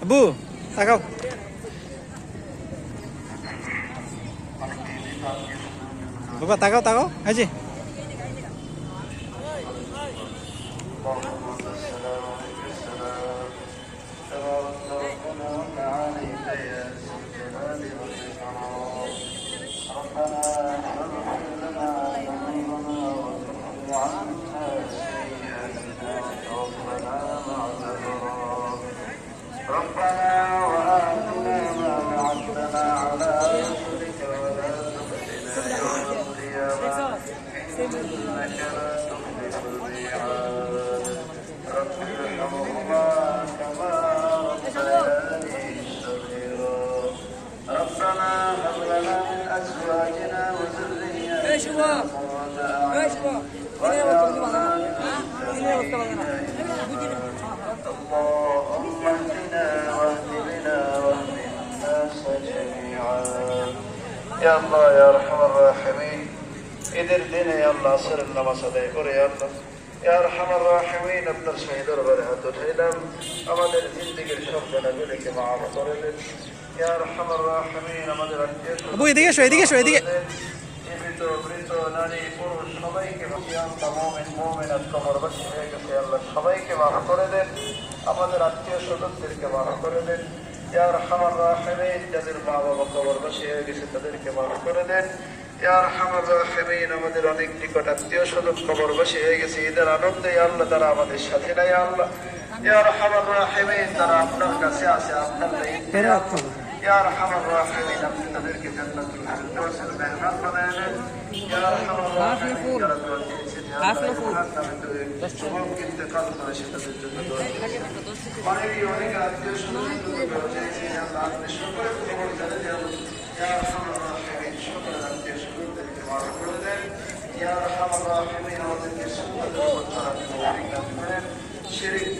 আবু তাকাও। বাবা তাকাও তাকাও, এই যে ربنا وآتنا ما وعدتنا على رسلك ولا تخزنا يوم القيامة إنك لا تخلف الميعاد رب ارحمهما كما ربياني صغيرا ربنا هب لنا من أزواجنا وذرياتنا قرة أعين واجعلنا اللهم اهدنا واهد بنا واهد الناس جميعا يا الله يا ارحم الراحمين ঈদের দিনে আল্লাহ আসরের নামাজ আদায় করে আল্লাহ ইয়া আরহামার রাহিমিন আপনার শহীদ দরবারে হাত উঠাইলাম আমাদের জিন্দেগীর সব গুনাহগুলোকে মাফ করে দেন ইয়া আরহামার রাহিমিন আমাদের আত্মীয় আবু এদিকে এসো, এদিকে এসো, এদিকে। জীবিত মৃত নারী পুরুষ সবাইকে মুমিনাত কবরবাসী হয়ে গেছে আল্লাহ সবাইকে মাফ করে দেন আমাদের আত্মীয় স্বজনদেরকে মাফ করে দেন ইয়া আরহামার রাহিমিন যাদের মা বাবা কবরবাসী হয়ে গেছে তাদেরকে মাফ করে দেন ইয়া আরহামার রাহিমিন আমাদের অনেক নিকট আত্মীয় স্বজন কবরবাসী হয়ে গেছে ঈদের আনন্দে আল্লাহ তারা আমাদের সাথে নাই আল্লাহ ইয়া আরহামার রাহিমিন তারা আপনার কাছে আছে আপনার দায়িত্বে ইয়া আরহামার রাহিমিন আপনি তাদেরকে জান্নাতুল ফিরদাউসের মেহমান বানায় দেন ইয়া আরহামার রাহিমিন যারা দোয়া দিয়েছেন ইয়া আল্লাহ যুবক ইন্তেকাল করেছে তাদের জন্য দোয়া দিয়েছেন অনেক আত্মীয় স্বজন দোয়া দিয়েছেন আল্লাহ আপনি সকলের খবর জানেন ইয়া আরহামার রাহিমিন সকলের আত্মীয় স্বজনদেরকে মাফ করে দেন ইয়া আরহামার রাহিমিন আমাদেরকে সকলের উপর তারা তৌফিক দান করেন শিরক